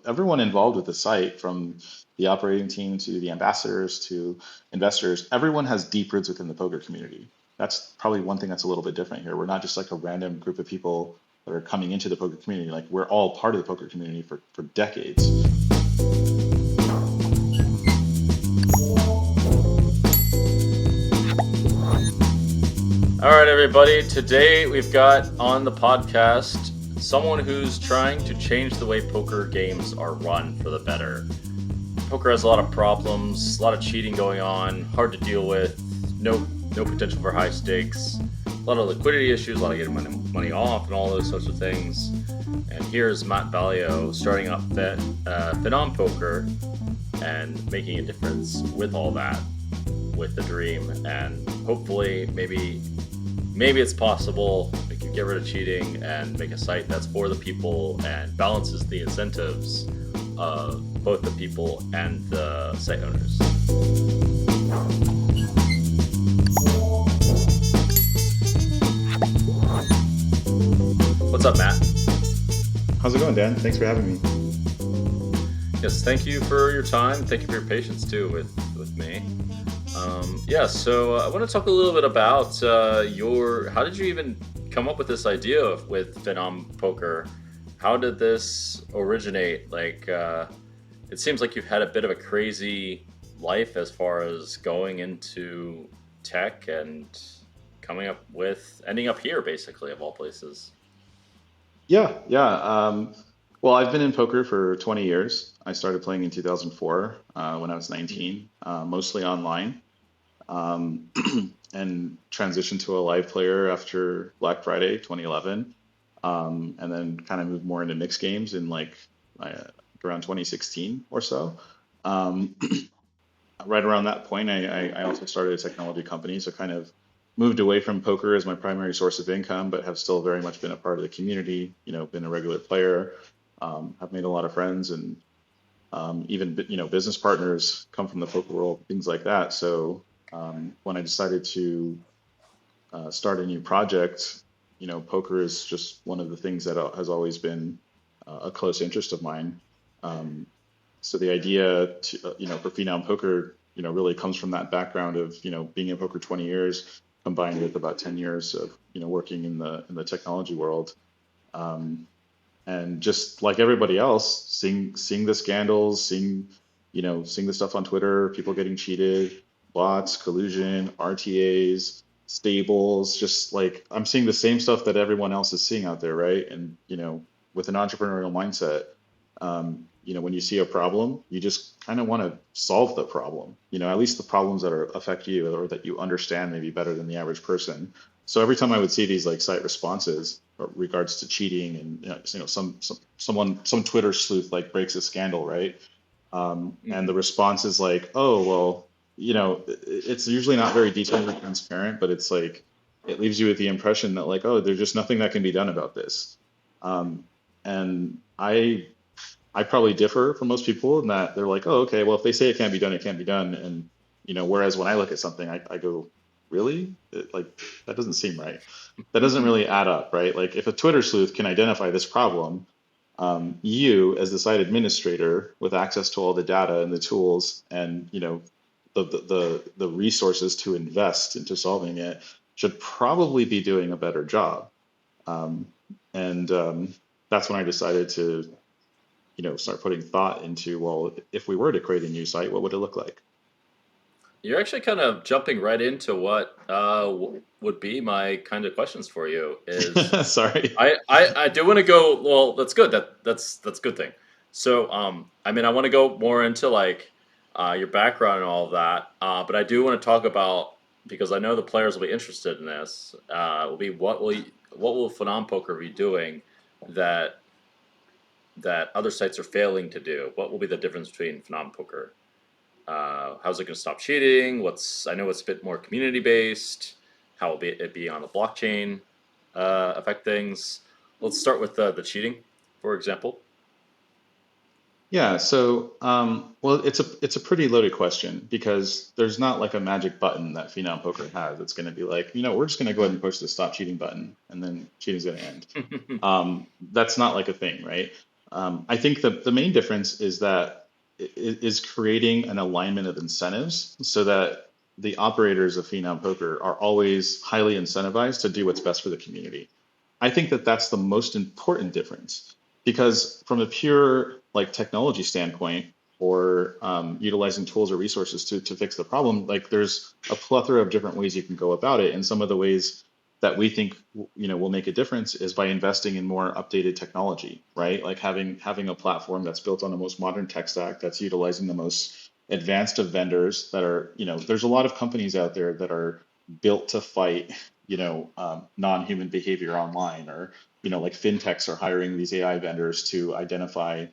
everyone involved with the site, from the operating team to the ambassadors to investors, everyone has deep roots within the poker community. That's probably one thing that's a little bit different here. We're not just like a random group of people that are coming into the poker community. Like we're all part of the poker community for decades. All right, everybody. Today we've got on the podcast someone who's trying to change the way poker games are run for the better. Poker has a lot of problems, a lot of cheating going on, hard to deal with, no potential for high stakes, a lot of liquidity issues, a lot of getting money off, and all those sorts of things. And here's Matt Valeo starting up Phenom Poker and making a difference with all that, with the dream, and hopefully maybe it's possible we can get rid of cheating and make a site that's for the people and balances the incentives of both the people and the site owners. What's up, Matt? How's it going, Dan? Thanks for having me. Yes, thank you for your time. Thank you for your patience too with me. So I want to talk a little bit about how did you even come up with this idea with Phenom Poker? How did this originate? It seems like you've had a bit of a crazy life as far as going into tech and ending up here, basically, of all places. Yeah. Well, I've been in poker for 20 years. I started playing in 2004 when I was 19, mostly online. um, and transitioned to a live player after Black Friday 2011, and then kind of moved more into mixed games in uh, around 2016 or so. Um, right around that point, I also started a technology company, so kind of moved away from poker as my primary source of income, but have still very much been a part of the community. Been a regular player. Have made a lot of friends, and even business partners come from the poker world, things like that. So when I decided to start a new project, poker is just one of the things that has always been a close interest of mine. Um, so the idea for Phenom Poker, really comes from that background of, being in poker 20 years combined with about 10 years of, working in the technology world. Um, and just like everybody else, seeing the scandals, seeing the stuff on Twitter, people getting cheated, bots, collusion, RTAs, stables, just like I'm seeing the same stuff that everyone else is seeing out there, right? And with an entrepreneurial mindset, when you see a problem, you just kind of want to solve the problem. At least the problems that affect you or that you understand maybe better than the average person. So every time I would see these like site responses regards to cheating, and some Twitter sleuth like breaks a scandal, right? And the response is like, oh well, it's usually not very detailed or transparent, but it's like it leaves you with the impression that like, oh, there's just nothing that can be done about this. Um, and I probably differ from most people in that they're like, oh, okay, well, if they say it can't be done, it can't be done. And, whereas when I look at something, I go, really? Like, that doesn't seem right. That doesn't really add up, right? Like, if a Twitter sleuth can identify this problem, you, as the site administrator with access to all the data and the tools and, the resources to invest into solving it, should probably be doing a better job. Um, and That's when I decided to start putting thought into, well, if we were to create a new site, what would it look like? You're actually kind of jumping right into what would be my kind of questions for you. Is Sorry. I do want to go. Well, that's good. That's a good thing. So I want to go more into like your background and all of that. But I do want to talk about, because I know the players will be interested in this. Will be what will Phenom Poker be doing that other sites are failing to do? What will be the difference between Phenom Poker? How's it going to stop cheating? I know it's a bit more community based. How will it be on the blockchain affect things? Let's start with the cheating, for example. Yeah, so well, it's a pretty loaded question because there's not like a magic button that Phenom Poker has. It's going to be like, we're just going to go ahead and push the stop cheating button, and then cheating's going to end. That's not like a thing, right? I think the main difference is that is creating an alignment of incentives so that the operators of Phenom Poker are always highly incentivized to do what's best for the community. I think that that's the most important difference because from a pure like technology standpoint or utilizing tools or resources to fix the problem, like there's a plethora of different ways you can go about it. And some of the ways that we think will make a difference is by investing in more updated technology, right? Like having a platform that's built on the most modern tech stack that's utilizing the most advanced of vendors that are, there's a lot of companies out there that are built to fight non-human behavior online, or like fintechs are hiring these AI vendors to identify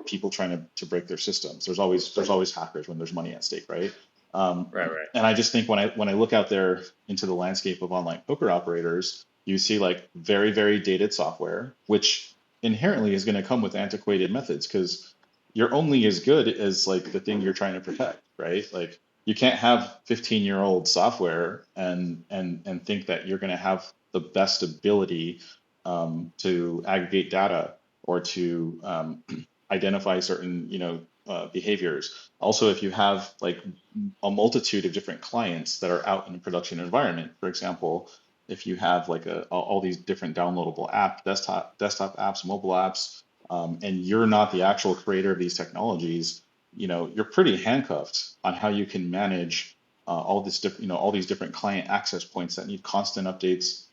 people trying to break their systems. There's always hackers when there's money at stake, right? um, Right, right. and I just think when I look out there into the landscape of online poker operators, you see like very, very dated software, which inherently is going to come with antiquated methods because you're only as good as like the thing you're trying to protect, right? Like you can't have 15-year-old software and think that you're going to have the best ability to aggregate data or to identify certain behaviors. Also, if you have like a multitude of different clients that are out in a production environment. For example, if you have like all these different downloadable desktop apps, mobile apps, and you're not the actual creator of these technologies, you're pretty handcuffed on how you can manage all these different client access points that need constant updates.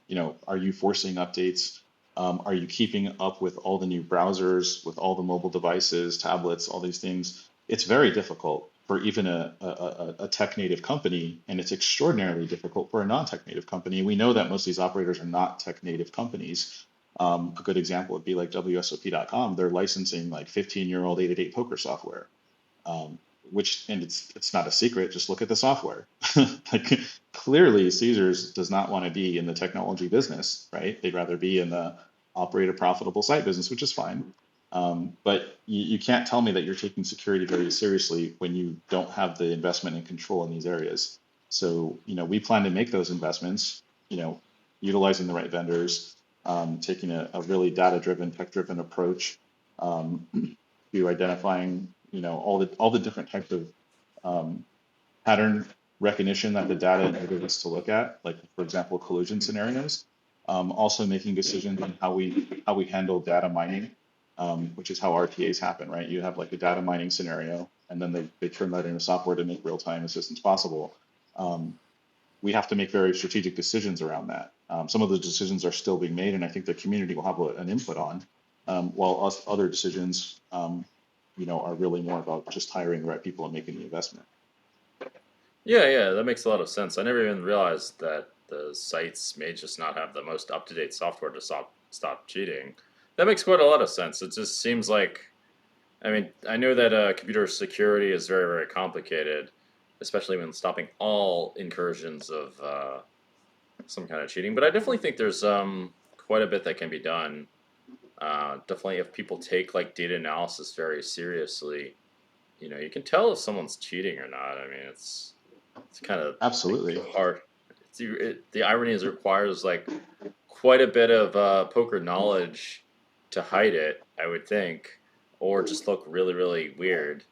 Are you forcing updates? Are you keeping up with all the new browsers, with all the mobile devices, tablets, all these things? It's very difficult for even a tech native company, and it's extraordinarily difficult for a non-tech native company. We know that most of these operators are not tech native companies. A good example would be like WSOP.com. They're licensing like 15-year-old 888 poker software, and it's not a secret. Just look at the software. Like clearly, Caesars does not want to be in the technology business, right? They'd rather be in the operate a profitable site business, which is fine. But you can't tell me that you're taking security very seriously when you don't have the investment and control in these areas. So, we plan to make those investments, utilizing the right vendors, taking a really data-driven, tech-driven approach um, to identifying, all the different types of um, pattern recognition that the data enables us to look at, like for example, collusion scenarios. Also making decisions on how we handle data mining, which is how RTAs happen, right? You have like a data mining scenario, and then they turn that into software to make real-time assistance possible. Um, we have to make very strategic decisions around that. Some of the decisions are still being made, and I think the community will have an input on, while other decisions, are really more about just hiring the right people and making the investment. Yeah, yeah, that makes a lot of sense. I never even realized that the sites may just not have the most up to date software to stop cheating. That makes quite a lot of sense. It just seems like, I mean, I know that computer security is very, very complicated, especially when stopping all incursions of some kind of cheating. But I definitely think there's quite a bit that can be done. Definitely, if people take like data analysis very seriously, you can tell if someone's cheating or not. I mean, it's kind of like Absolutely. hard. The irony is it requires like quite a bit of poker knowledge to hide it, I would think, or just look really, really weird.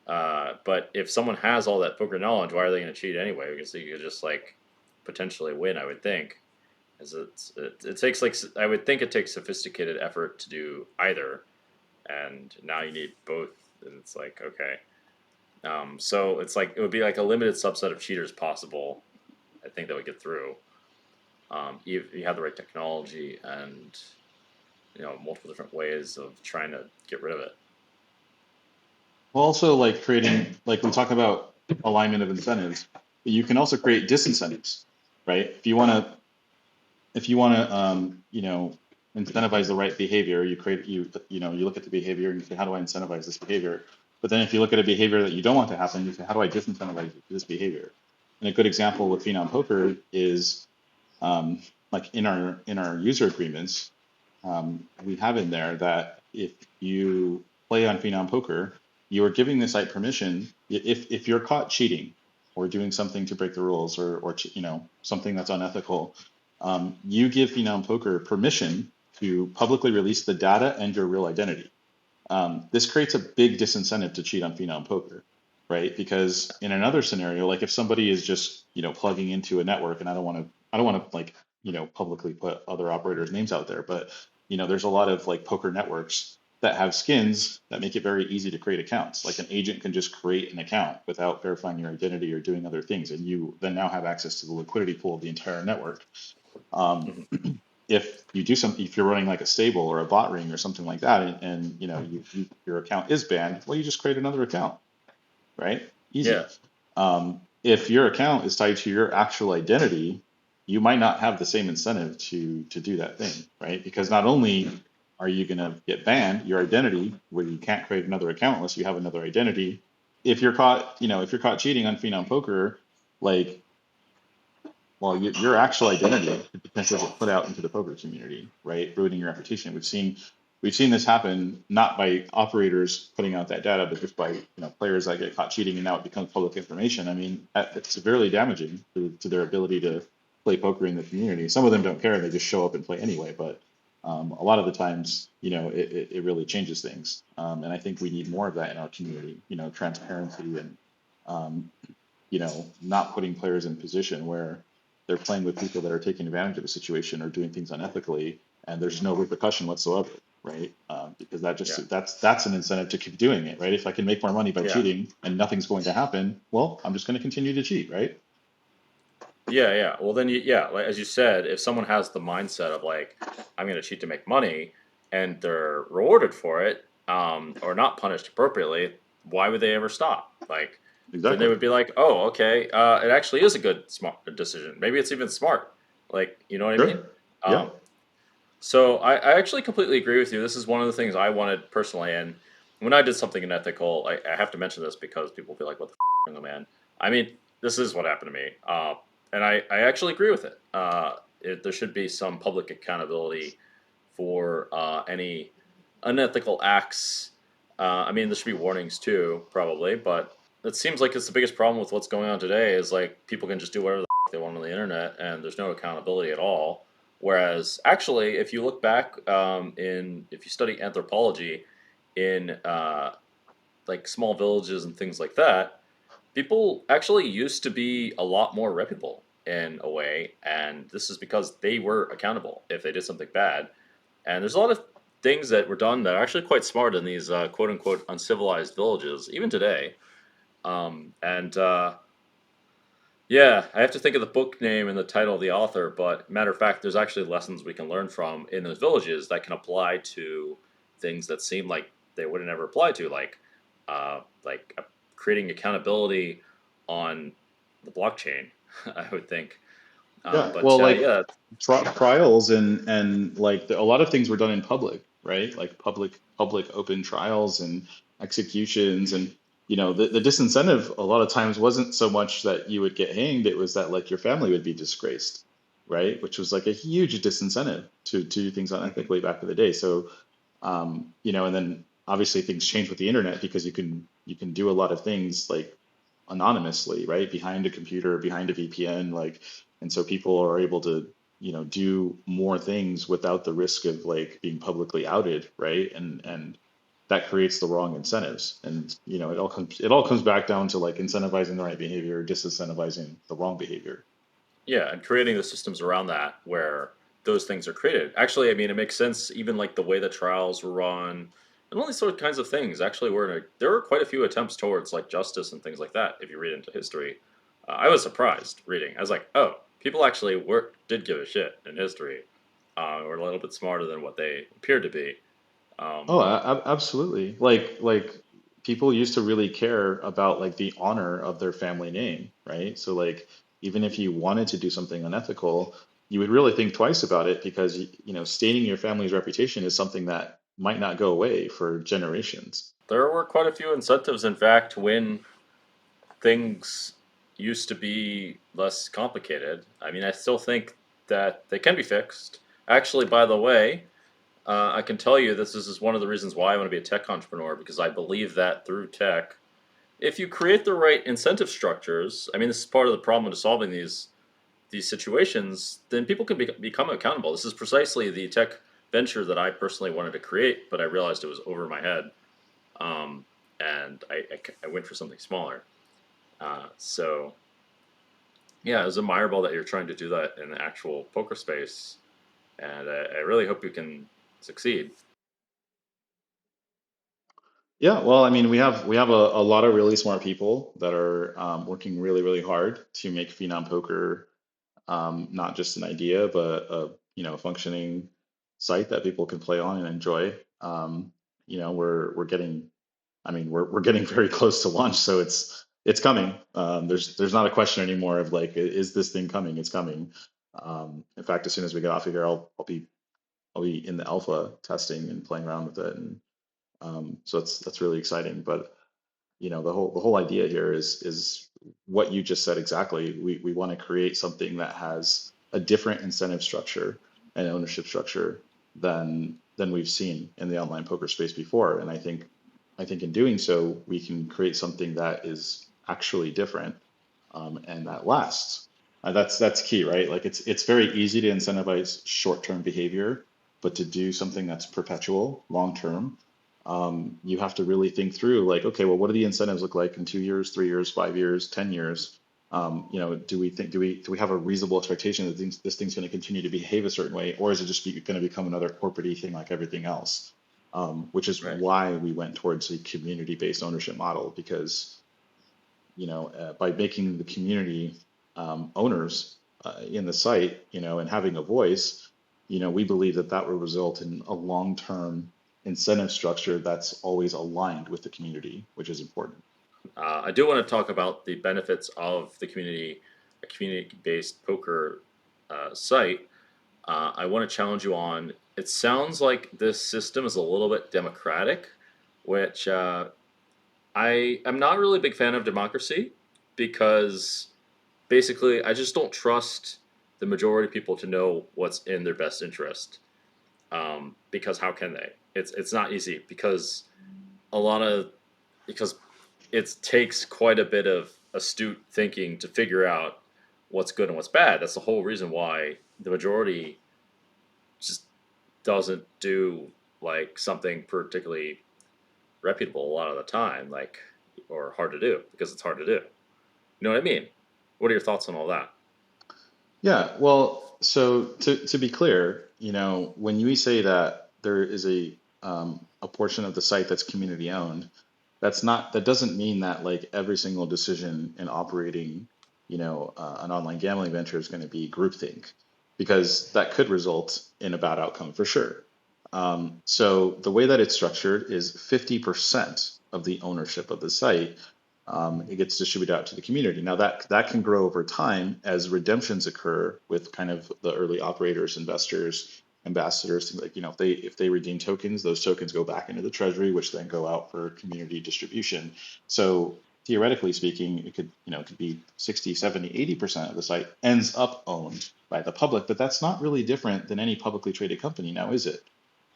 But if someone has all that poker knowledge, why are they going to cheat anyway? Because they could just like potentially win, I would think. As it takes like I would think it takes sophisticated effort to do either, and now you need both, and it's like okay. So it's like it would be like a limited subset of cheaters possible. I think that would get through. You have the right technology and multiple different ways of trying to get rid of it. Well, also like creating, like we talk about alignment of incentives, but you can also create disincentives, right? If you want to incentivize the right behavior, you look at the behavior and you say, how do I incentivize this behavior? But then if you look at a behavior that you don't want to happen, you say, how do I disincentivize this behavior? And a good example with Phenom Poker is like in our user agreements, we have in there that if you play on Phenom Poker, you are giving the site permission. If you're caught cheating or doing something to break the rules, or something that's unethical, you give Phenom Poker permission to publicly release the data and your real identity. This creates a big disincentive to cheat on Phenom Poker, right? Because in another scenario, like if somebody is just, plugging into a network, and I don't want to like, publicly put other operators' names out there, but there's a lot of like poker networks that have skins that make it very easy to create accounts. Like an agent can just create an account without verifying your identity or doing other things, and you then now have access to the liquidity pool of the entire network. Um, Mhm. if you do something, if you're running like a stable or a bot ring or something like that, and your account is banned, well, you just create another account, right? Yeah, Easy. If your account is tied to your actual identity, you might not have the same incentive to do that thing, right? Because not only are you going to get banned, your identity, where you can't create another account unless you have another identity. If you're caught cheating on Phenom Poker, like, well, your actual identity could potentially get put out into the poker community, right? Ruining your reputation. We've seen this happen not by operators putting out that data, but just by players that get caught cheating, and now it becomes public information. I mean, it's severely damaging to their ability to play poker in the community. Some of them don't care; they just show up and play anyway. But a lot of the times, it really changes things. And I think we need more of that in our community. Transparency and um, not putting players in position where they're playing with people that are taking advantage of a situation or doing things unethically, and there's no repercussion whatsoever, right? Because that yeah, just that's an incentive to keep doing it, right? If I can make more money by yeah, cheating and nothing's going to happen, well, I'm just going to continue to cheat, right? yeah. Well, then, like, as you said, if someone has the mindset of like, I'm going to cheat to make money, and they're rewarded for it, or not punished appropriately, why would they ever stop? Like, then they Exactly. would be like, oh, okay, it actually is a good smart decision. Maybe it's even smart. Like, you know what I mean? Sure. Yeah. Um, So I actually completely agree with you. This is one of the things I wanted personally, and when I did something unethical, I have to mention this because people feel like, "What the f- man?" I mean, this is what happened to me, and I actually agree with it. There should be some public accountability for any unethical acts. I mean, there should be warnings too, probably, but it seems like it's the biggest problem with what's going on today. Is like people can just do whatever they want on the internet, and there's no accountability at all. Whereas, actually, if you look back if you study anthropology in like small villages and things like that, people actually used to be a lot more reputable in a way, and this is because they were accountable if they did something bad. And there's a lot of things that were done that are actually quite smart in these quote unquote uncivilized villages, even today. And Yeah, I have to think of the book name and the title of the author, but matter of fact, there's actually lessons we can learn from in those villages that can apply to things that seem like they wouldn't ever apply to, like creating accountability on the blockchain. I would think, Yeah. but Well, like yeah, trials and like a lot of things were done in public, right? Like public open trials and executions, and the disincentive a lot of times wasn't so much that you would get hanged, it was that like your family would be disgraced, right? Which was like a huge disincentive to do things mhm, unethically back in the day. So and then obviously things change with the internet because you can do a lot of things like anonymously, right? Behind a computer, behind a VPN, like, and so people are able to, do more things without the risk of like being publicly outed, right? And that creates the wrong incentives. And it all comes back down to like incentivizing the right behavior, disincentivizing the wrong behavior. yeah, and creating the systems around that where those things are created. Actually, I mean, it makes sense. Even like the way the trials were run, and all these sort of kinds of things. Actually, there were quite a few attempts towards like justice and things like that. If you read into history, I was surprised reading. I was like, oh, people actually did give a shit in history. Were a little bit smarter than what they appeared to be. Um, Oh, absolutely. Like people used to really care about like the honor of their family name, right? So like even if you wanted to do something unethical, you would really think twice about it because stating your family's reputation is something that might not go away for generations. there were quite a few incentives, in fact, when things used to be less complicated. I mean, I still think that they can be fixed. Actually, by the way, I can tell you this is one of the reasons why I want to be a tech entrepreneur because I believe that through tech, if you create the right incentive structures, I mean, this is part of the problem to solving these situations, then people can become accountable. This is precisely the tech venture that I personally wanted to create, but I realized it was over my head. and I went for something smaller. So yeah, it was admirable that you're trying to do that in the actual poker space, and I really hope you can succeed. Yeah, well, I mean, we have a lot of really smart people that are working really, really hard to make Phenom Poker not just an idea, but a functioning site that people can play on and enjoy. We're getting, I mean, we're getting very close to launch, so it's coming. There's not a question anymore of like, is this thing coming? It's coming. In fact, as soon as we get off of here, I'll be in the alpha testing and playing around with it, and so that's really exciting. But the whole idea here is what you just said exactly. We want to create something that has a different incentive structure and ownership structure than we've seen in the online poker space before. And I think in doing so, we can create something that is actually different, and that lasts. That's key, right? Like it's very easy to incentivize short-term behavior, but to do something that's perpetual, long-term, you have to really think through like, okay, well, what do the incentives look like in 2 years, 3 years, 5 years, 10 years? Do we have a reasonable expectation that this thing's going to continue to behave a certain way, or is it just going to become another corporate thing like everything else? Which is Right. why we went towards a community-based ownership model, because by making the community owners in the site, and having a voice, we believe that that will result in a long-term incentive structure that's always aligned with the community, which is important. I do want to talk about the benefits of the community, a community-based poker site. I want to challenge you on. It sounds like this system is a little bit democratic, which I am not really a big fan of democracy because basically I just don't trust the majority of people to know what's in their best interest. Because how can they? It's not easy because a lot of because it takes quite a bit of astute thinking to figure out what's good and what's bad. That's the whole reason why the majority just doesn't do like something particularly reputable a lot of the time, like or hard to do because it's hard to do. You know what I mean? What are your thoughts on all that? Yeah, well, so to be clear, when we say that there is a portion of the site that's community owned, that doesn't mean that like every single decision in operating, an online gambling venture is going to be groupthink, because that could result in a bad outcome for sure. So the way that it's structured is 50% of the ownership of the site, it gets distributed out to the community. Now that can grow over time as redemptions occur with kind of the early operators, investors, ambassadors, things like, if they redeem tokens, those tokens go back into the treasury, which then go out for community distribution. So theoretically speaking, it could be 60, 70, 80% of the site ends up owned by the public, but that's not really different than any publicly traded company now, is it?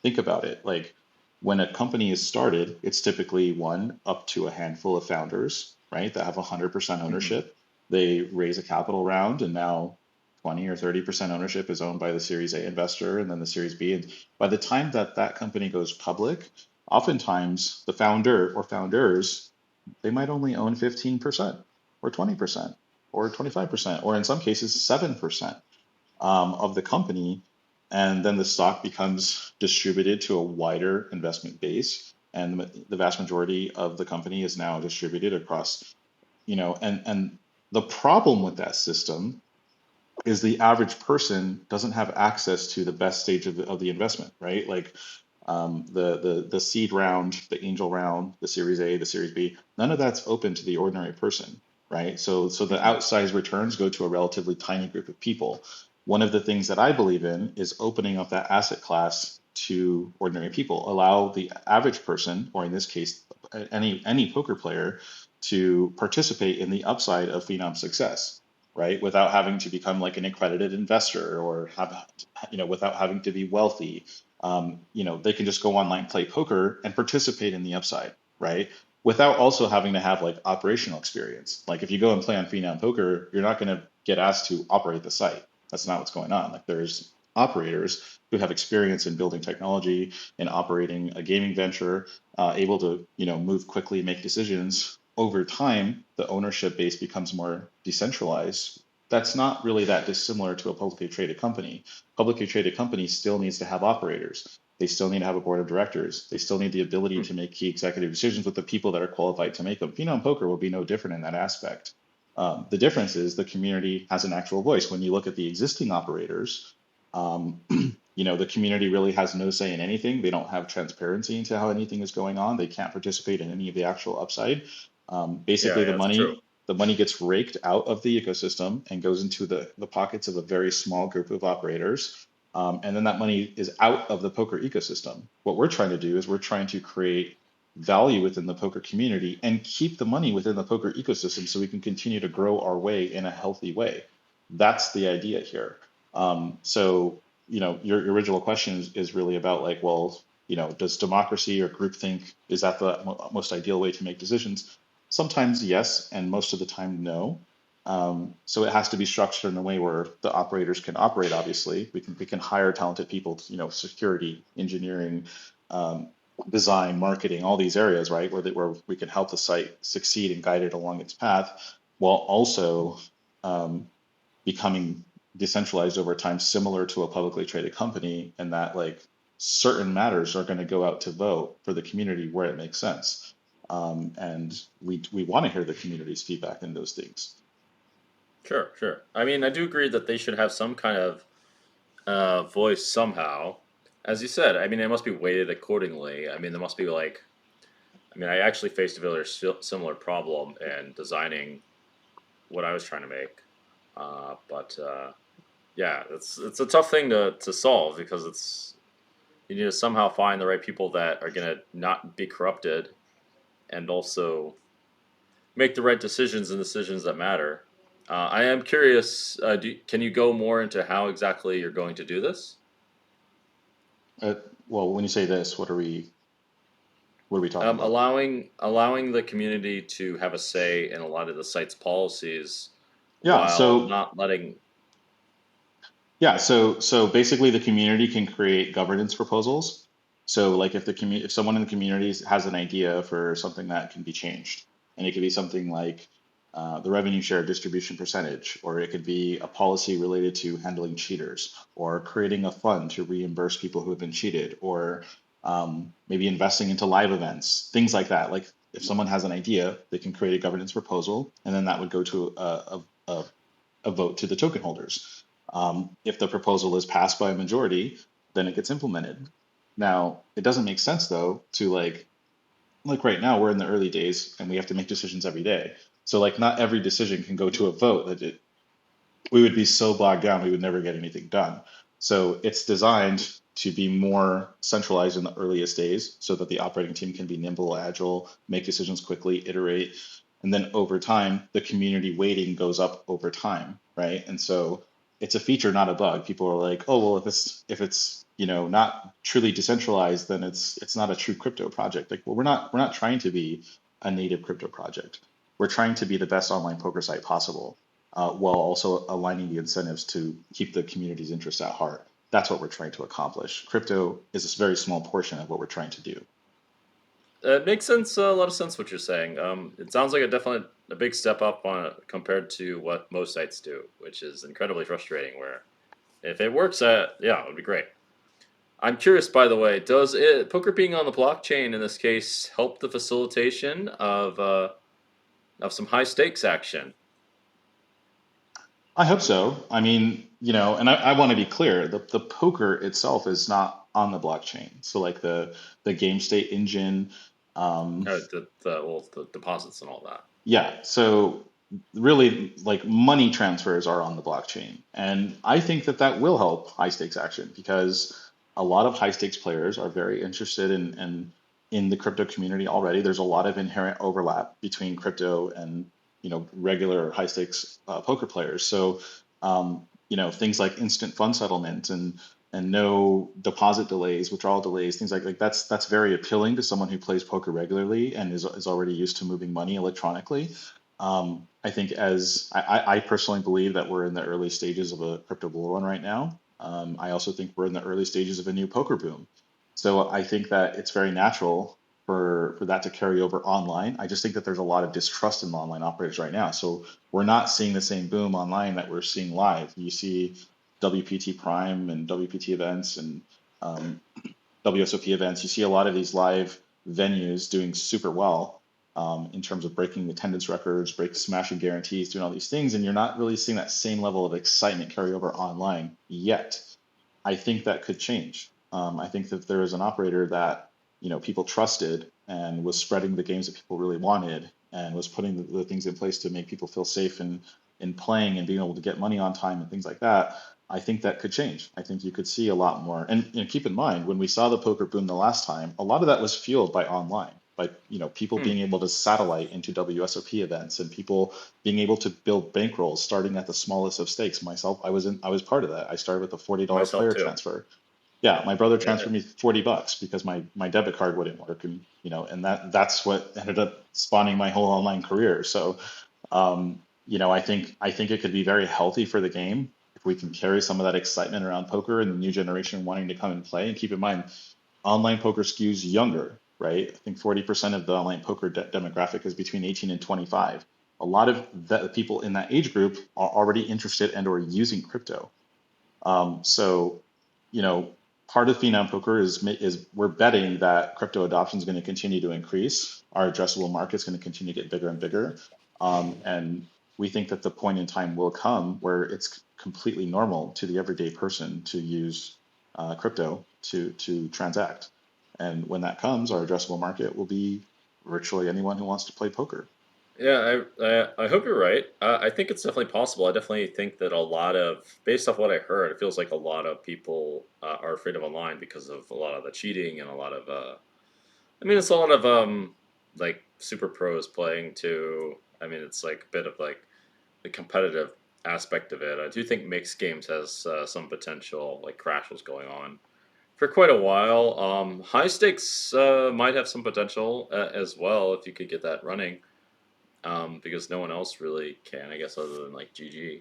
Think about it. Like when a company is started, it's typically one up to a handful of founders, right, that have 100% Mm-hmm. ownership. They raise a capital round, and now 20 or 30% ownership is owned by the Series A investor and then the Series B. And by the time that that company goes public, oftentimes the founder or founders, they might only own 15% or 20% or 25%, or in some cases, 7% of the company, and then the stock becomes distributed to a wider investment base, and the vast majority of the company is now distributed across, and the problem with that system is the average person doesn't have access to the best stage of the investment, right? Like the seed round, the angel round, the Series A, the Series B, none of that's open to the ordinary person, right? So the Mm-hmm. outsized returns go to a relatively tiny group of people. One of the things that I believe in is opening up that asset class to ordinary people. Allow the average person, or in this case, any poker player, to participate in the upside of Phenom's success, right? Without having to become like an accredited investor, or without having to be wealthy. They can just go online, play poker, and participate in the upside, right? Without also having to have like operational experience. Like if you go and play on Phenom Poker, you're not going to get asked to operate the site. That's not what's going on. Like operators who have experience in building technology and operating a gaming venture, able to move quickly, make decisions. Over time, the ownership base becomes more decentralized. That's not really that dissimilar to a publicly traded company. Publicly traded company still needs to have operators. They still need to have a board of directors. They still need the ability to make key executive decisions with the people that are qualified to make them. Phenom Poker will be no different in that aspect. The difference is the community has an actual voice. When you look at the existing operators, um, the community really has no say in anything. They don't have transparency into how anything is going on. They can't participate in any of the actual upside. Yeah, Basically, yeah, that's true. the money gets raked out of the ecosystem and goes into the pockets of a very small group of operators. And then that money is out of the poker ecosystem. What we're trying to do is we're trying to create value within the poker community and keep the money within the poker ecosystem so we can continue to grow our way in a healthy way. That's the idea here. So, your original question is really about like, well, does democracy or groupthink, is that the most ideal way to make decisions? Sometimes yes, and most of the time no. So it has to be structured in a way where the operators can operate. Obviously, we can hire talented people, security, engineering, um, design, marketing, all these areas, right, where we can help the site succeed and guide it along its path, while also um, becoming decentralized over time, similar to a publicly traded company, and that like certain matters are going to go out to vote for the community where it makes sense. And we want to hear the community's feedback in those things. Sure, sure. I mean, I do agree that they should have some kind of voice somehow. As you said, I mean, it must be weighted accordingly. I mean, there must be like, I mean, I actually faced a very similar problem in designing what I was trying to make. But yeah, it's a tough thing to solve because it's you need to somehow find the right people that are gonna not be corrupted and also make the right decisions and decisions that matter. I am curious. Can you go more into how exactly you're going to do this? Uh, well, when you say this, what are we talking about? Allowing the community to have a say in a lot of the site's policies, Yeah, while so not letting. so basically the community can create governance proposals. So like if someone in the community has an idea for something that can be changed, and it could be something like the revenue share distribution percentage, or it could be a policy related to handling cheaters, or creating a fund to reimburse people who have been cheated, or maybe investing into live events, things like that. Like if someone has an idea, they can create a governance proposal, and then that would go to a vote to the token holders. If the proposal is passed by a majority, then it gets implemented. Now, it doesn't make sense though to like right now we're in the early days and we have to make decisions every day. So like not every decision can go to a vote that we would be so bogged down we would never get anything done. So it's designed to be more centralized in the earliest days so that the operating team can be nimble, agile, make decisions quickly, iterate. And then over time, the community weighting goes up over time, right? And so it's a feature, not a bug. People are like, oh, well, if it's not truly decentralized, then it's not a true crypto project. Like, well, we're not trying to be a native crypto project. We're trying to be the best online poker site possible, while also aligning the incentives to keep the community's interests at heart. That's what we're trying to accomplish. Crypto is a very small portion of what we're trying to do. It makes sense, a lot of sense what you're saying. It sounds like a big step up on compared to what most sites do, which is incredibly frustrating. Where if it works, yeah, it would be great. I'm curious, by the way, does poker being on the blockchain in this case help the facilitation of some high stakes action? I hope so. I mean, and I want to be clear, the poker itself is not on the blockchain. So like the game state engine, um, The deposits and all that. yeah, so really like money transfers are on the blockchain. And I think that that will help high stakes action because a lot of high stakes players are very interested in the crypto community already. There's a lot of inherent overlap between crypto and regular high stakes poker players. So things like instant fund settlement and no deposit delays, withdrawal delays, things like that's very appealing to someone who plays poker regularly and is already used to moving money electronically. I think I personally believe that we're in the early stages of a crypto bull run right now. I also think we're in the early stages of a new poker boom. So I think that it's very natural for that to carry over online. I just think that there's a lot of distrust in online operators right now. So we're not seeing the same boom online that we're seeing live. You see WPT Prime and WPT events and um, WSOP events. You see a lot of these live venues doing super well in terms of breaking attendance records, smashing guarantees, doing all these things, and you're not really seeing that same level of excitement carry over online yet. I think that could change. I think that there is an operator that people trusted and was spreading the games that people really wanted and was putting the things in place to make people feel safe in playing and being able to get money on time and things like that. I think that could change. I think you could see a lot more. And keep in mind, when we saw the poker boom the last time, a lot of that was fueled by online, by people Hmm. being able to satellite into WSOP events and people being able to build bankrolls starting at the smallest of stakes. Myself, I was part of that. I started with a $40 Myself player too. transfer. Yeah, my brother Yeah. transferred me $40 because my debit card wouldn't work, and that's what ended up spawning my whole online career. So I think it could be very healthy for the game if we can carry some of that excitement around poker and the new generation wanting to come and play. And keep in mind, online poker skews younger, right? I think 40% of the online poker demographic is between 18 and 25. A lot of the people in that age group are already interested and or using crypto. So, you know, part of Phenom Poker is we're betting that crypto adoption is going to continue to increase. Our addressable market is going to continue to get bigger and bigger, and we think that the point in time will come where it's completely normal to the everyday person to use crypto to transact. And when that comes, our addressable market will be virtually anyone who wants to play poker. Yeah, I hope you're right. I think it's definitely possible. I definitely think that a lot of, based off what I heard, it feels like a lot of people are afraid of online because of a lot of the cheating and a lot of, I mean, it's a lot of like super pros playing too. I mean, it's like a bit of like the competitive aspect of it. I do think mixed games has some potential. Like Crash was going on for quite a while. High stakes might have some potential as well if you could get that running, because no one else really can, I guess, other than like GG.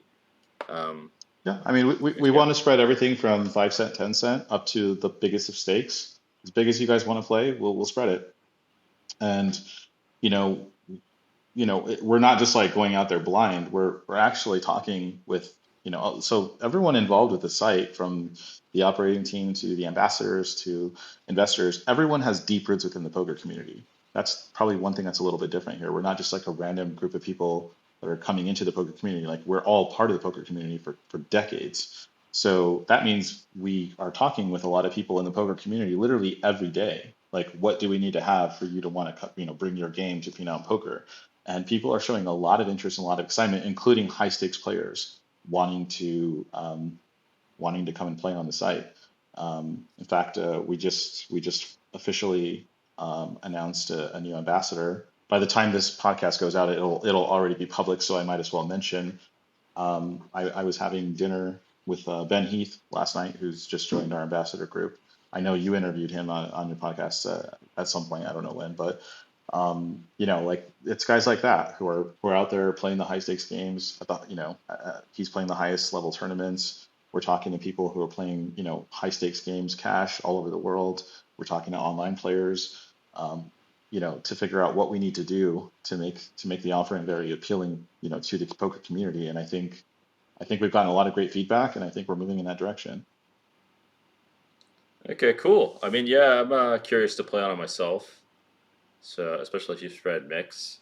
Um, Yeah, I mean, we yeah, want to spread everything from 5 cent, 10 cent up to the biggest of stakes. As big as you guys want to play, we'll spread it. And you know, we're not just like going out there blind. We're actually talking with so everyone involved with the site, from the operating team to the ambassadors to investors, everyone has deep roots within the poker community. That's probably one thing that's a little bit different here. We're not just like a random group of people that are coming into the poker community. Like, we're all part of the poker community for decades. So that means we are talking with a lot of people in the poker community literally every day. Like, what do we need to have for you to want to bring your game to Phenom Poker? And people are showing a lot of interest and a lot of excitement, including high stakes players wanting to come and play on the site. In fact, we just officially announced a new ambassador. By the time this podcast goes out, it'll already be public, so I might as well mention. I was having dinner with Ben Heath last night, who's just joined our ambassador group. I know you interviewed him on your podcast at some point. I don't know when, but like, it's guys like that who are out there playing the high stakes games. He's playing the highest level tournaments. We're talking to people who are playing high stakes games, cash, all over the world. We're talking to online players. To figure out what we need to do to make the offering very appealing, to the poker community. And I think we've gotten a lot of great feedback, and I think we're moving in that direction. okay, cool. I mean, yeah, I'm curious to play on it myself. So, especially if you spread mix.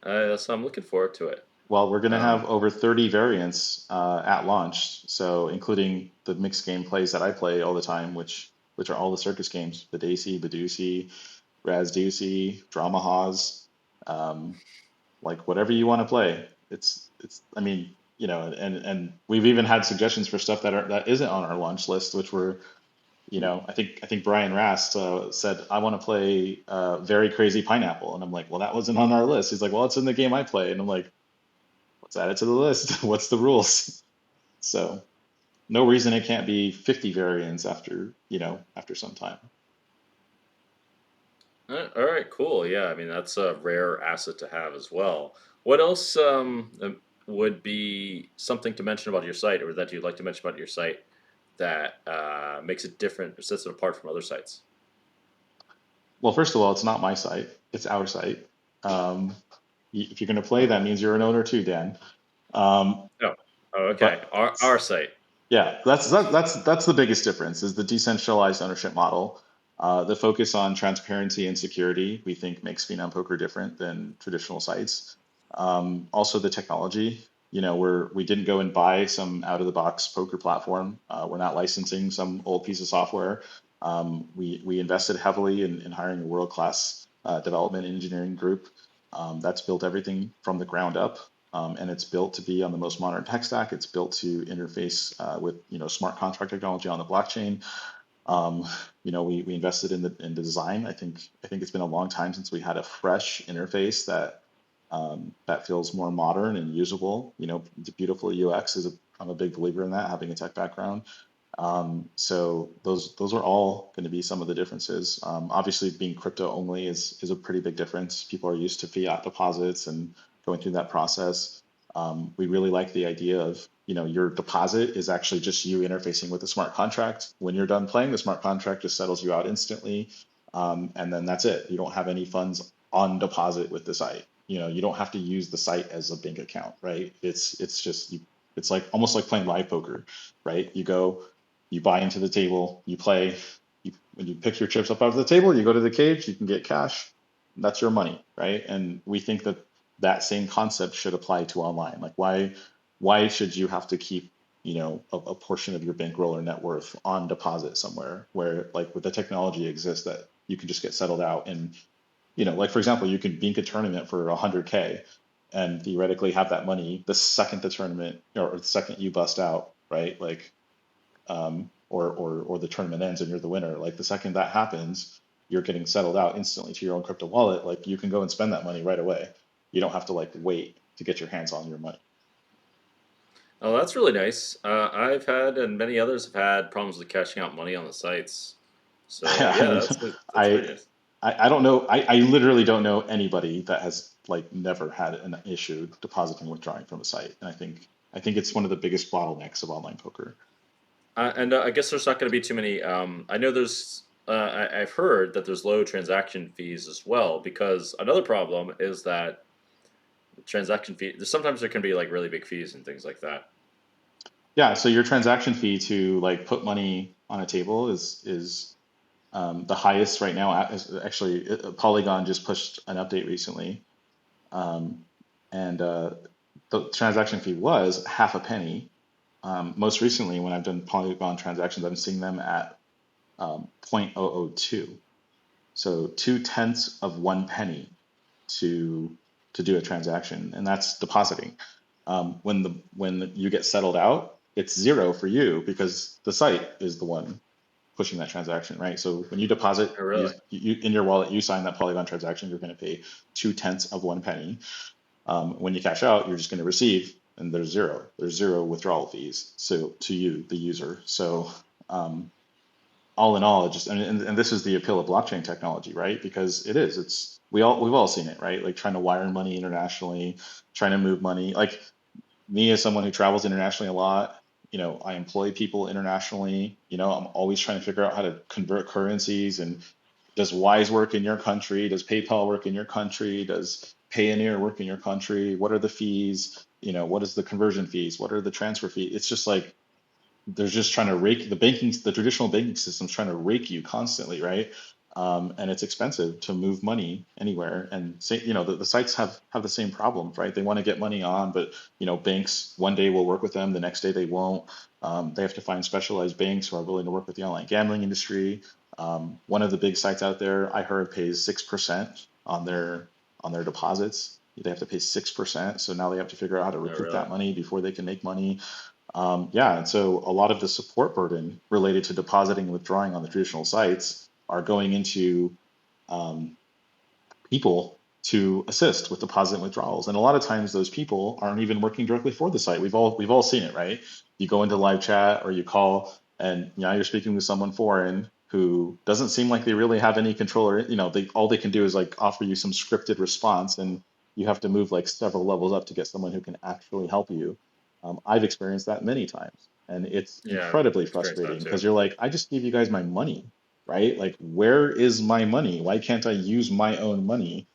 So I'm looking forward to it. Well, we're going to have Um, over 30 variants at launch, so including the mixed game plays that I play all the time, which are all the circus games: Badesi, Badusi, Razdusi, Drama Haas, um, like whatever you want to play. It's I mean, and we've even had suggestions for stuff that isn't on our launch list, which were, I think Brian Rast said, I want to play Very Crazy Pineapple, and I'm like, well, that wasn't on our list. He's like, well, it's in the game I play, and I'm like, let's add it to the list. What's the rules? So no reason it can't be 50 variants after some time. all right, cool. Yeah, I mean that's a rare asset to have as well. What else would be something to mention about your site, or that you'd like to mention about your site that makes it different or sets it apart from other sites? Well, first of all, it's not my site; it's our site. Um, if you're going to play, that means you're an owner too, Dan. Um, Oh, oh, okay. but Our site. Yeah, that's the biggest difference is the decentralized ownership model. The focus on transparency and security, we think makes Phenom Poker different than traditional sites. Also the technology, we didn't go and buy some out of the box poker platform. We're not licensing some old piece of software. We invested heavily in hiring a world-class development engineering group that's built everything from the ground up, and it's built to be on the most modern tech stack. It's built to interface with smart contract technology on the blockchain. Um, we invested in the design. I think it's been a long time since we had a fresh interface that feels more modern and usable. The beautiful UX I'm a big believer in that, having a tech background. So those are all going to be some of the differences. Obviously, being crypto only is a pretty big difference. People are used to fiat deposits and going through that process. We really like the idea of, your deposit is actually just you interfacing with the smart contract. When you're done playing, the smart contract just settles you out instantly, and then that's it. You don't have any funds on deposit with the site. You don't have to use the site as a bank account, right? It's just you. It's like almost like playing live poker, right? You buy into the table, you play, when you pick your chips up out of the table, you go to the cage, you can get cash. That's your money, right? And we think that that same concept should apply to online. Like why should you have to keep, a portion of your bankroll or net worth on deposit somewhere where like with the technology exists that you can just get settled out and, like for example, you can bank a tournament for 100K and theoretically have that money the second the tournament or the second you bust out, right? Like or the tournament ends and you're the winner. Like the second that happens, you're getting settled out instantly to your own crypto wallet. Like you can go and spend that money right away. You don't have to like wait to get your hands on your money. Oh, that's really nice. I've had, and many others have had problems with cashing out money on the sites. So I yeah, mean, that's very I nice. I don't know. I literally don't know anybody that has like never had an issue depositing withdrawing from a site. And I think it's one of the biggest bottlenecks of online poker. And I guess there's not going to be too many. I know there's. I've heard that there's low transaction fees as well because another problem is that transaction fee. Sometimes there can be like really big fees and things like that. Yeah, so your transaction fee to like put money on a table is the highest right now. Actually, Polygon just pushed an update recently, um, and the transaction fee was half a penny. Most recently, when I've done Polygon transactions, I'm seeing them at 0.002, so 2/10 of 1 penny to do a transaction, and that's depositing. When you get settled out, it's zero for you because the site is the one pushing that transaction, right? So when you deposit Oh, you, really? you in your wallet, you sign that Polygon transaction, you're going to pay 2/10 of 1 penny. When you cash out, you're just going to receive, and there's zero. There's zero withdrawal fees. So to you, the user. So um, all in all, it just and this is the appeal of blockchain technology, right? Because it is. We've all seen it, right? Like trying to wire money internationally, trying to move money. Like me as someone who travels internationally a lot, I employ people internationally. I'm always trying to figure out how to convert currencies. And does Wise work in your country? Does PayPal work in your country? Does Payoneer work in your country? What are the fees? What is the conversion fees? What are the transfer fees? It's just like they're just trying to rake the traditional banking system's trying to rake you constantly, right? And it's expensive to move money anywhere. And say, the sites have the same problem, right? They want to get money on, but banks one day will work with them, the next day they won't. They have to find specialized banks who are willing to work with the online gambling industry. One of the big sites out there, I heard, pays 6% on their deposits. They have to pay 6%. So now they have to figure out how to Oh, recoup really? that money before they can make money. Yeah, and so a lot of the support burden related to depositing and withdrawing on the traditional sites are going into um, people to assist with deposit and withdrawals. And a lot of times those people aren't even working directly for the site. We've all seen it, right? You go into live chat or you call and now you're speaking with someone foreign who doesn't seem like they really have any control or all they can do is like offer you some scripted response and you have to move like several levels up to get someone who can actually help you. I've experienced that many times. And it's Yeah, I've incredibly experienced frustrating that because too. you're like, I just gave you guys my money, right? Like, where is my money? Why can't I use my own money?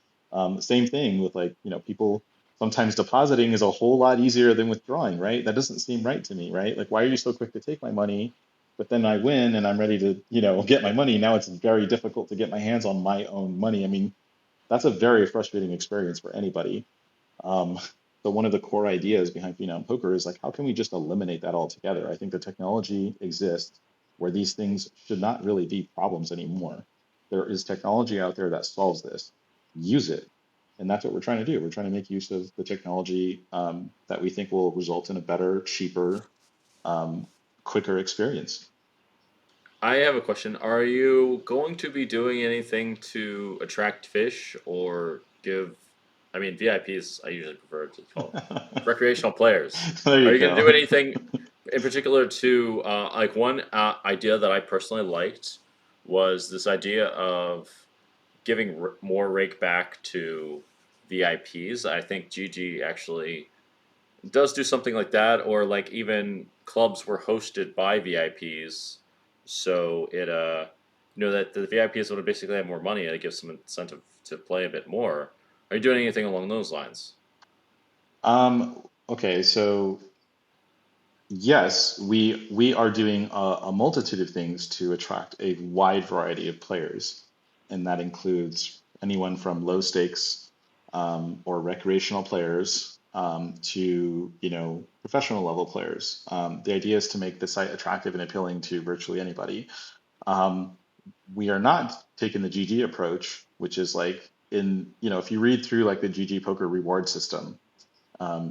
Same thing with like, people sometimes depositing is a whole lot easier than withdrawing, right? That doesn't seem right to me, right? Like, why are you so quick to take my money? But then I win and I'm ready to, get my money. Now it's very difficult to get my hands on my own money. I mean, that's a very frustrating experience for anybody. Um, so one of the core ideas behind Phenom Poker is like, how can we just eliminate that altogether? I think the technology exists where these things should not really be problems anymore. There is technology out there that solves this. Use it. And that's what we're trying to do. We're trying to make use of the technology that we think will result in a better, cheaper, um, quicker experience. I have a question. Are you going to be doing anything to attract fish or give, I mean, VIPs, I usually prefer to call recreational players. There Are you you going to do go. anything in particular to, like, one idea that I personally liked was this idea of giving more rake back to VIPs. I think GG actually does do something like that, or like even clubs were hosted by VIPs, so that the VIPs would basically have more money and it gives some incentive to play a bit more. Are you doing anything along those lines? Okay, so yes, we are doing a multitude of things to attract a wide variety of players, and that includes anyone from low stakes or recreational players to professional level players. The idea is to make the site attractive and appealing to virtually anybody. Um, we are not taking the GG approach, which is like if you read through like the GG poker reward system,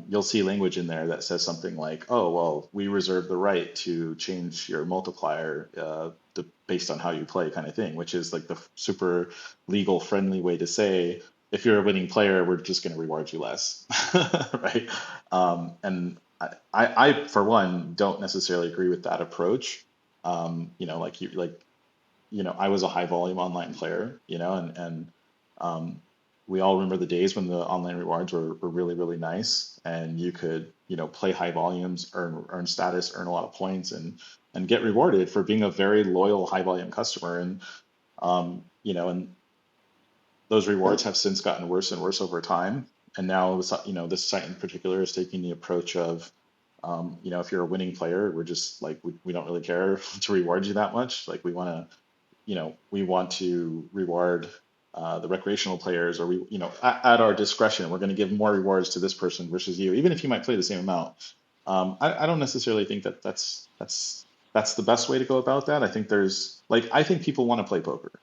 you'll see language in there that says something like, "Oh, well, we reserve the right to change your multiplier based on how you play," kind of thing, which is like the super legal friendly way to say, if you're a winning player, we're just going to reward you less, right? And for one, don't necessarily agree with that approach. I was a high volume online player, and um, we all remember the days when the online rewards were really, really nice, and you could, play high volumes, earn status, earn a lot of points, and get rewarded for being a very loyal high volume customer. And those rewards have since gotten worse and worse over time. And now, this site in particular is taking the approach of, if you're a winning player, we're just like, we don't really care to reward you that much. Like we want to reward the recreational players, or at our discretion, we're going to give more rewards to this person versus you, even if you might play the same amount. I don't necessarily think that that's the best way to go about that. I think people want to play poker.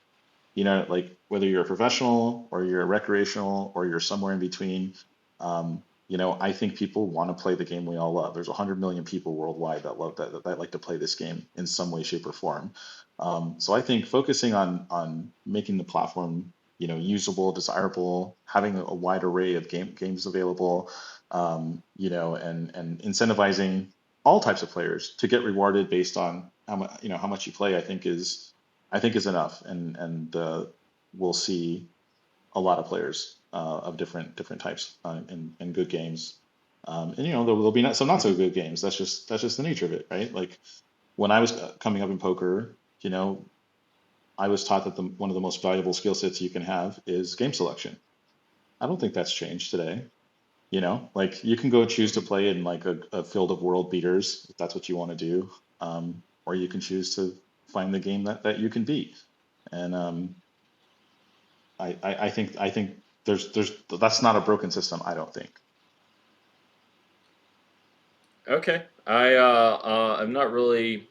Like whether you're a professional or you're a recreational or you're somewhere in between. I think people want to play the game we all love. There's 100 million people worldwide that love that like to play this game in some way, shape, or form. So I think focusing on making the platform, usable, desirable, having a wide array of games available, and incentivizing all types of players to get rewarded based on how much you play, I think is enough, and we'll see a lot of players of different types and good games. And there'll be some not so Mhm. good games. That's just the nature of it, right? Like when I was coming up in poker, I was taught that one of the most valuable skill sets you can have is game selection. I don't think that's changed today. Like you can go choose to Mhm. play in like a field of world beaters if that's what you want to do, or you can choose to find the game that you can beat. And I think there's that's not a broken system, I don't think. Okay, I'm not really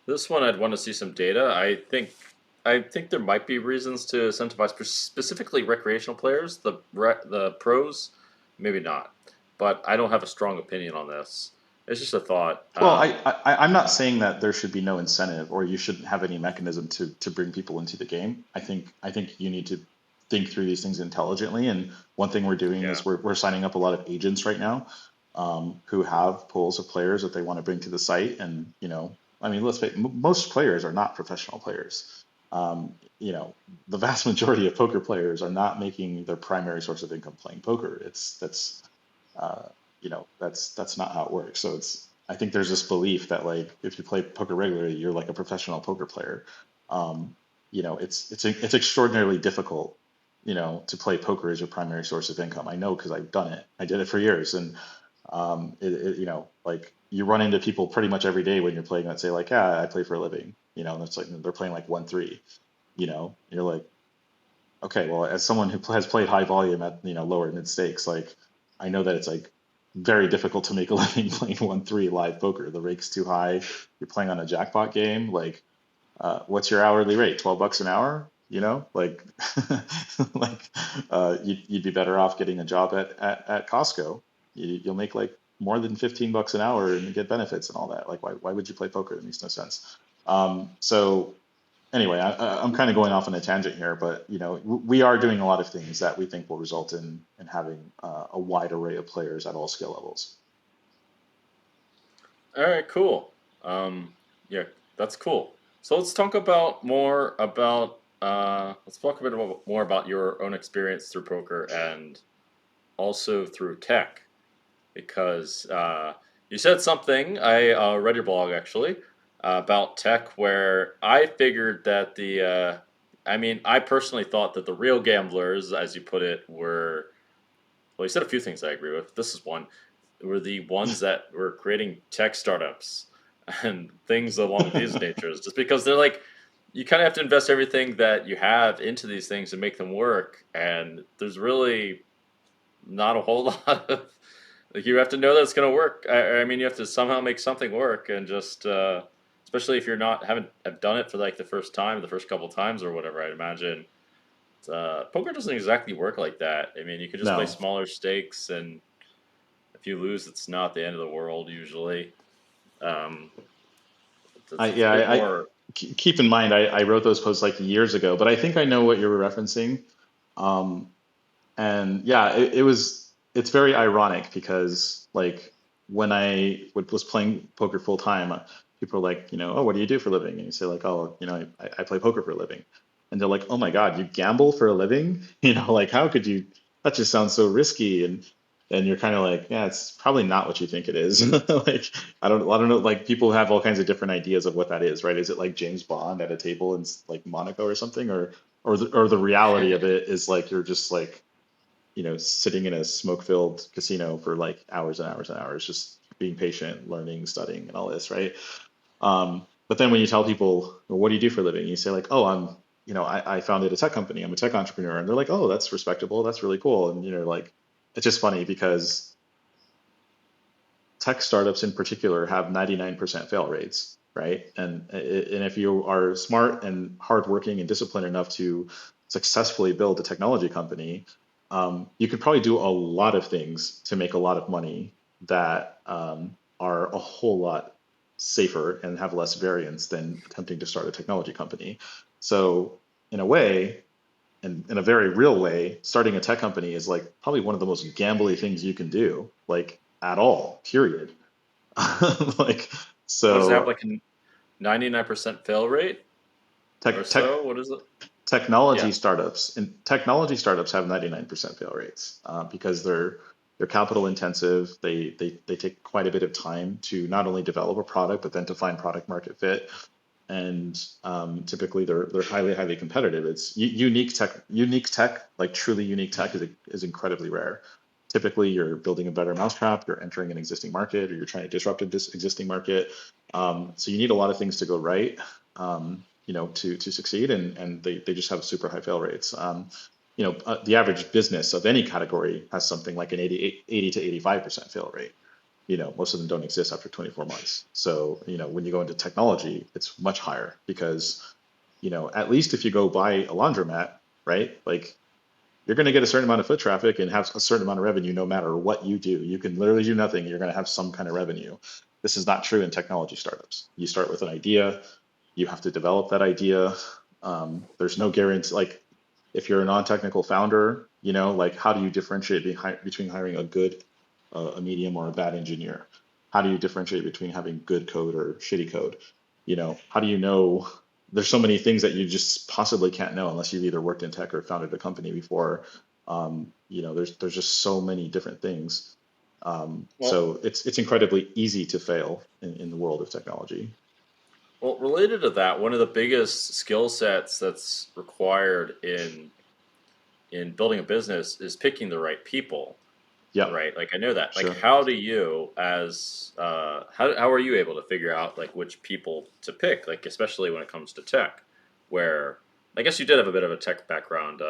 this one. I'd want to see some data. I think there might be reasons to incentivize specifically recreational players. The pros, maybe not. But I don't have a strong opinion on this. It's just a thought. Well, I'm not saying that there should be no incentive or you shouldn't have any mechanism to bring people into the game. I think you need to think through these things intelligently. And one thing we're doing Yeah. is we're signing up a lot of agents right now, who have pools of players that they want to bring to the site. And I mean, let's face most players are not professional players. The vast majority of poker players are not making their primary source of income playing poker. It's that's that's not how it works. So I think there's this belief that like if you play poker regularly, you're like a professional poker player. Um, it's extraordinarily difficult, to play poker as your primary source of income. I know because I've done it. I did it for years, and like you run into people pretty much every day when you're playing that say like, yeah, I play for a living, and it's like they're playing like 1-3, you're like, okay, well, as someone who has played high volume at lower mid stakes, like I know that it's like very difficult to make a living playing 1-3 live poker. The rake's too high. You're playing on a jackpot game. Like, what's your hourly rate? $12 an hour? Like, like you'd be better off getting a job at Costco. You'll make like more than $15 an hour and you get benefits and all that. Like, why would you play poker? It makes no sense. So anyway, I'm kind of going off on a tangent here, but we are doing a lot of things that we think will result in having a wide array of players at all skill levels. All right, cool. Yeah, that's cool. So let's talk a bit more about your own experience through poker and also through tech, because you said something. I read your blog actually about tech, where I figured that I personally thought that the real gamblers, as you put it, were, well, you said a few things I agree with. This is one, were the ones that were creating tech startups and things along these natures, just because they're like, you kind of have to invest everything that you have into these things and make them work. And there's really not a whole lot of, like, you have to know that it's going to work. I mean, you have to somehow make something work, and just especially if you're not haven't have done it for like the first time, the first couple times or whatever. I'd imagine poker doesn't exactly work like that. I mean, you can just play No, smaller stakes, and if you lose, it's not the end of the world usually. Um, it's a yeah, bit more. keep in mind, I wrote those posts like years ago, but I think I know what you're referencing. Um, And yeah, it's very ironic because like when was playing poker full time, people are like, oh, what do you do for a living? And you say like, oh, I play poker for a living. And they're like, oh my God, you gamble for a living? Like how could you, that just sounds so risky. And you're kind of like, yeah, it's probably not what you think it is. Like, I don't know. Like people have all kinds of different ideas of what that is, right? Is it like James Bond at a table in like Monaco or something? Or the reality of it is like, you're just like, sitting in a smoke-filled casino for like hours and hours and hours, just being patient, learning, studying, and all this, right? But then when you tell people, well, what do you do for a living? You say like, oh, I founded a tech company. I'm a tech entrepreneur, and they're like, oh, that's respectable. That's really cool. And like, it's just funny because tech startups in particular have 99% fail rates, right? And if you are smart and hardworking and disciplined enough to successfully build a technology company, you could probably do a lot of things to make a lot of money that are a whole lot safer and have less variance than attempting to start a technology company. So in a way, and in a very real way, starting a tech company is like probably one of the most gambly things you can do, like at all, period. Like, What does it have, so like a 99% fail rate or tech, tech, so? What is it? technology Yeah. startups and technology startups have 99% fail rates because they're capital intensive. They take quite a bit of time to not only develop a product, but then to find product market fit. And typically they're highly competitive. It's unique tech, like truly unique tech is incredibly rare. Typically, you're building a better mousetrap, you're entering an existing market, or you're trying to disrupt this existing market. So you need a lot of things to go right, to succeed, and they just have super high fail rates. The average business of any category has something like an 80 to 85% fail rate. Most of them don't exist after 24 months. So, when you go into technology, it's much higher because, at least if you go buy a laundromat, right? Like you're going to get a certain amount of foot traffic and have a certain amount of revenue no matter what you do. You can literally do nothing. You're going to have some kind of revenue. This is not true in technology startups. You start with an idea, you have to develop that idea. There's no guarantee. Like if you're a non-technical founder, like how do you differentiate between hiring a good, a medium, or a bad engineer? How do you differentiate between having good code or shitty code? How do you know? There's so many things that you just possibly can't know unless you've either worked in tech or founded a company before. There's just so many different things. Well, So it's incredibly easy to fail in the world of technology. well, related to that, one of the biggest skill sets that's required in building a business is picking the right people, Yep, right? Like I know that. Like, sure. how do you, as how are you able to figure out like which people to pick? Like, especially when it comes to tech, where I guess you did have a bit of a tech background.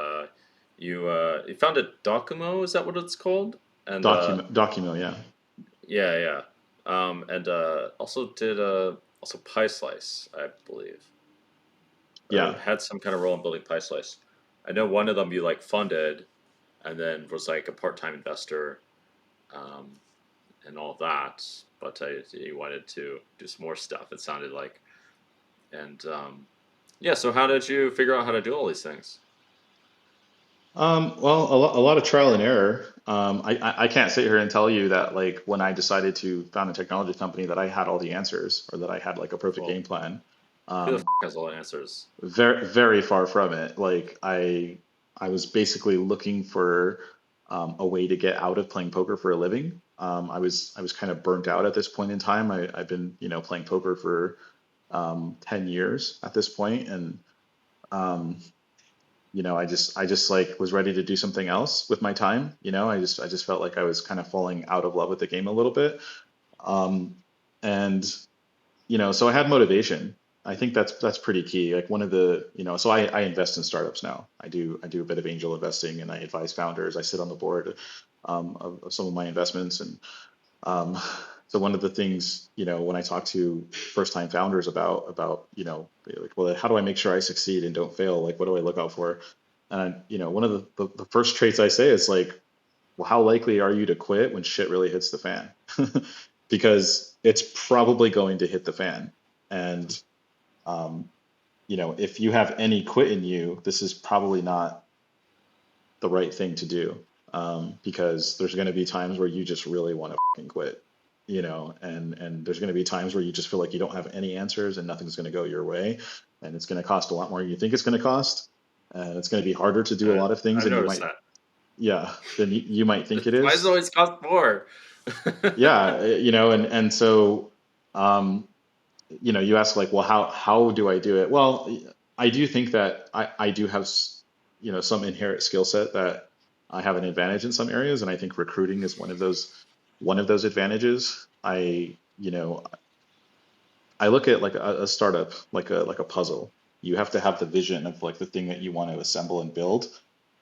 You founded Docomo, is that what it's called? And Document, yeah. yeah, yeah, and also did also Pie Slice, I believe, or Yeah. had some kind of role in building Pie Slice. I know one of them you like funded, and then was like a part-time investor, um, and all of that. But he wanted to do some more stuff. It sounded like, and yeah. So how did you figure out how to do all these things? Well, a lot of trial and error. I can't sit here and tell you that like when I decided to found a technology company that I had all the answers or that I had like a perfect Well, game plan. who the Um, has all the answers? very far from it. Like I was basically looking for a way to get out of playing poker for a living. I was kind of burnt out at this point in time. I've been playing poker for 10 years at this point, and um, I just like was ready to do something else with my time. I just felt like I was kind of falling out of love with the game a little bit. Um, and so I had motivation. I think that's pretty key. Like one of the, so I invest in startups now. I do a bit of angel investing and I advise founders. I sit on the board of some of my investments. And um, so one of the things, when I talk to first time founders about, like, well, how do I make sure I succeed and don't fail? Like, what do I look out for? And, one of the first traits I say is like, well, how likely are you to quit when shit really hits the fan? Because it's probably going to hit the fan. And, um, if you have any quit in you, this is probably not the right thing to do. Because there's going to be times where you just really want to fucking quit, and there's going to be times where you just feel like you don't have any answers and nothing's going to go your way. And it's going to cost a lot more than you think it's going to cost. And it's going to be harder to do a lot of things I've than you noticed might, that. yeah, than you might think it Why does it is. always cost more? Yeah, and so you ask like, well, how do I do it? Well, I do think that I do have some inherent skill set that I have an advantage in some areas, and I think recruiting is one of those advantages. I look at like a startup like a puzzle. You have to have the vision of like the thing that you want to assemble and build.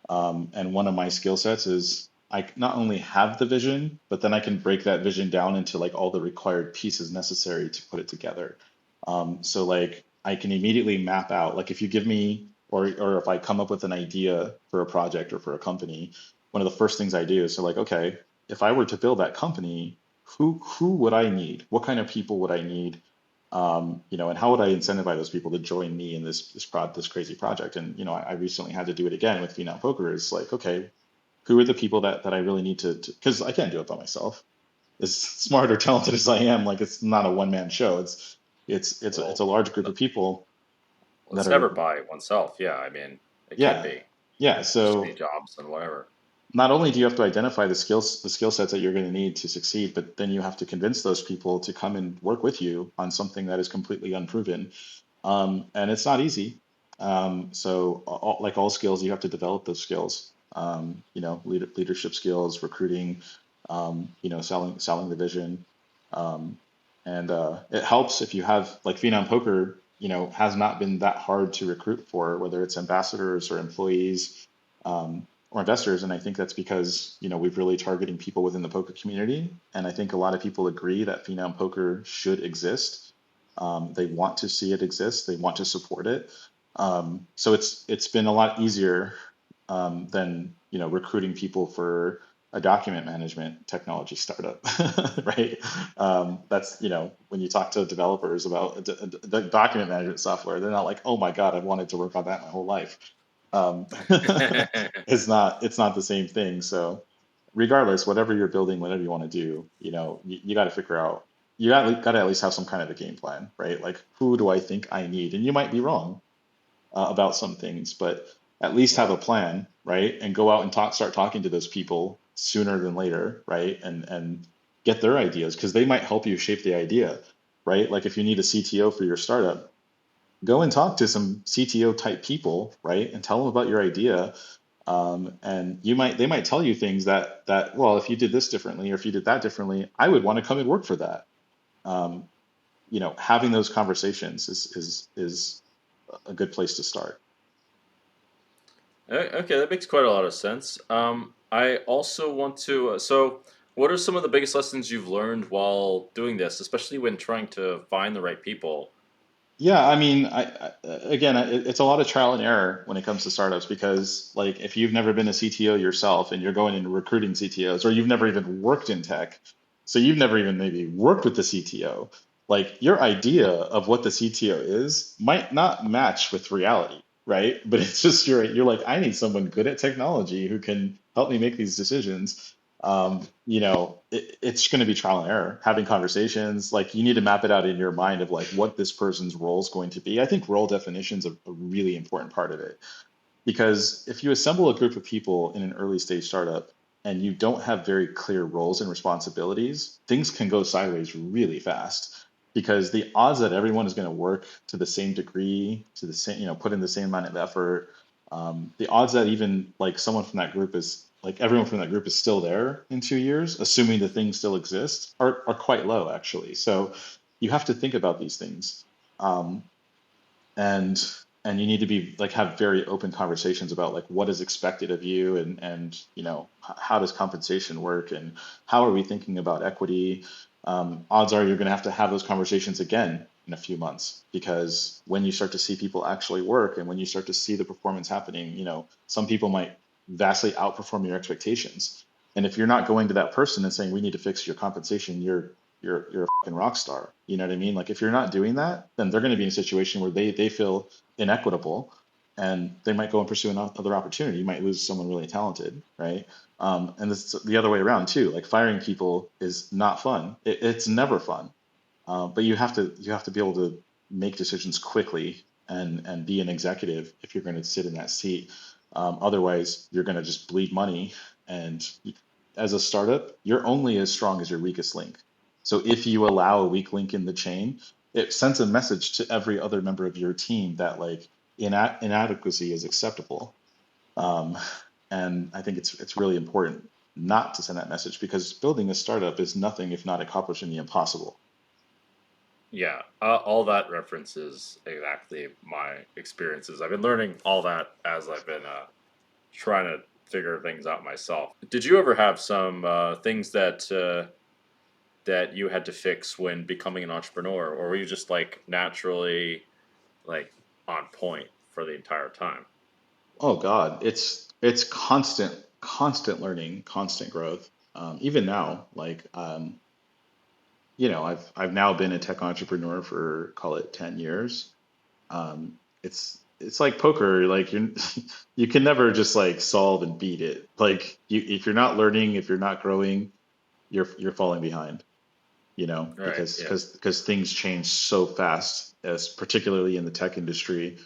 And one of my skill sets is I not only have the vision, but then I can break that vision down into like all the required pieces necessary to put it together. So like I can immediately map out, like if you give me, or if I come up with an idea for a project or for a company, one of the first things I do is so like, okay, if I were to build that company, who would I need? What kind of people would I need? And how would I incentivize those people to join me in this crazy project? And I recently had to do it again with Phenom Poker. It's like, okay, who are the people that I really need to, because I can't do it by myself. As smart or talented as I am, like it's not a one man show. It's Well, a large group of people that it's are, never by oneself. Yeah, I mean, it can't yeah, be. yeah. There's too many So jobs and whatever. not only do you have to identify the skill sets that you're going to need to succeed, but then you have to convince those people to come and work with you on something that is completely unproven. And it's not easy. So like all skills, you have to develop those skills. Leadership skills, recruiting, selling the vision. Um, and it helps if you have like Phenom Poker, has not been that hard to recruit for, whether it's ambassadors or employees, or investors. And I think that's because, we've really targeting people within the poker community. And I think a lot of people agree that Phenom Poker should exist. They want to see it exist. They want to support it. So it's been a lot easier than recruiting people for a document management technology startup, right? That's when you talk to developers about the document management software, they're not like, oh my god, I've wanted to work on that my whole life. Um, it's not the same thing. So regardless, whatever you're building, whatever you want to do, you got to figure out, got to at least have some kind of a game plan, right? Like, who do I think I need? And you might be wrong about some things, but at least have a Well, plan, right? And go out and start talking to those people. sooner than later, right? And get their ideas because they might help you shape the idea, right? Like if you need a CTO for your startup, go and talk to some CTO type people, right? And tell them about your idea. And they might tell you things that, well, if you did this differently or if you did that differently, I would want to come and work for that. Um, Having those conversations is a good place to start. Okay, that makes quite a lot of sense. I also want to. What are some of the biggest lessons you've learned while doing this, especially when trying to find the right people? Yeah, I mean, again, it's a lot of trial and error when it comes to startups because, like, if you've never been a CTO yourself and you're going into recruiting CTOs, or you've never even worked in tech, so you've never even maybe worked with the CTO, like, your idea of what the CTO is might not match with reality, right? But it's just you're like, I need someone good at technology who can help me make these decisions. It's going to be trial and error, having conversations. Like you need to map it out in your mind of like what this person's role is going to be. I think role definition is a really important part of it because if you assemble a group of people in an early stage startup and you don't have very clear roles and responsibilities, things can go sideways really fast because the odds that everyone is going to work to the same degree, to the same, put in the same amount of effort, the odds that even like someone from that group is like everyone from that group is still there in 2 years, assuming the thing still exists, are quite low actually. So you have to think about these things. Um, and and you need to be like have very open conversations about like what is expected of you and how does compensation work and how are we thinking about equity. Odds are you're going to have those conversations again in a few months because when you start to see people actually work and when you start to see the performance happening, some people might vastly outperform your expectations. And if you're not going to that person and saying we need to fix your compensation, you're a fucking rock star. You know what I mean? Like if you're not doing that, then they're going to be in a situation where they feel inequitable and they might go and pursue another opportunity. You might lose someone really talented, right? And this the other way around too. Like firing people is not fun. It's never fun. But you have to be able to make decisions quickly and be an executive if you're going to sit in that seat. Otherwise, you're going to just bleed money. And as a startup, you're only as strong as your weakest link. So if you allow a weak link in the chain, it sends a message to every other member of your team that like inadequacy is acceptable. Um, and I think it's really important not to send that message because building a startup is nothing if not accomplishing the impossible. Yeah, all that references exactly my experiences. I've been learning all that as I've been trying to figure things out myself. Did you ever have some things that you had to fix when becoming an entrepreneur, or were you just like naturally like on point for the entire time? Oh God, it's constant learning, constant growth. Even now, like I've now been a tech entrepreneur for call it 10 years. It's like poker, like you can never just like solve and beat it. Like if you're not learning, if you're not growing, you're falling behind, Right. because Yeah. things change so fast, as particularly in the tech industry.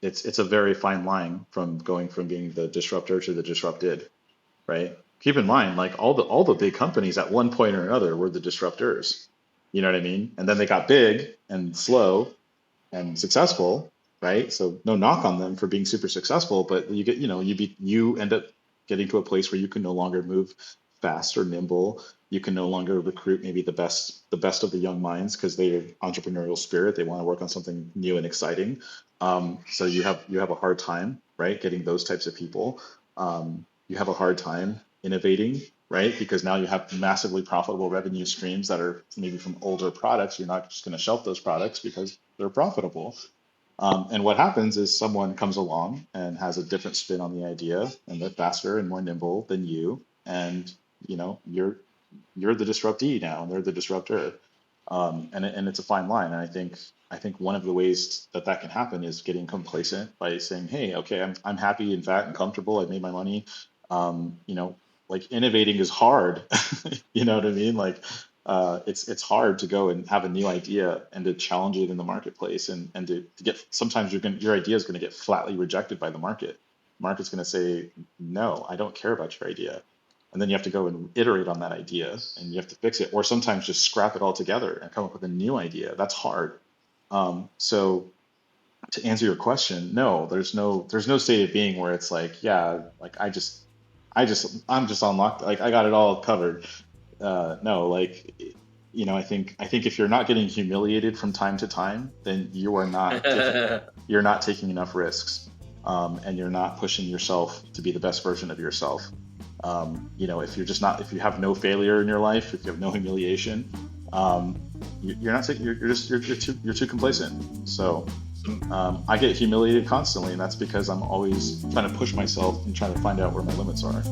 It's a very fine line from going from being the disruptor to the disrupted, right? Keep in mind, like all the big companies at one point or another were the disruptors. You know what I mean? And then they got big and slow and successful, right? So no knock on them for being super successful, but you end up getting to a place where you can no longer move fast or nimble. You can no longer recruit maybe the best of the young minds because they have entrepreneurial spirit. They want to work on something new and exciting. So you have a hard time, right, getting those types of people. You have a hard time innovating, right? Because now you have massively profitable revenue streams that are maybe from older products. You're not just going to shelf those products because they're profitable. And what happens is someone comes along and has a different spin on the idea, and they're faster and more nimble than you, and you're the disruptee now, and they're the disruptor. And it's a fine line. And I think one of the ways that can happen is getting complacent by saying, hey, okay, I'm happy and fat and comfortable. I made my money. Um, you know, like innovating is hard. You know what I mean? Like it's hard to go and have a new idea and to challenge it in the marketplace and to get sometimes your idea is going to get flatly rejected by the market. Market's going to say, no, I don't care about your idea. and then you have to go and iterate on that idea, and you have to fix it, or sometimes just scrap it all together and come up with a new idea. That's hard. So to answer your question, no, there's no state of being where it's like, yeah, like I'm just unlocked, like I got it all covered. No, like, I think if you're not getting humiliated from time to time, then you're not taking enough risks, and you're not pushing yourself to be the best version of yourself. If you have no failure in your life, if you have no humiliation, you're not taking, you're too complacent. So I get humiliated constantly, and that's because I'm always trying to push myself and trying to find out where my limits are.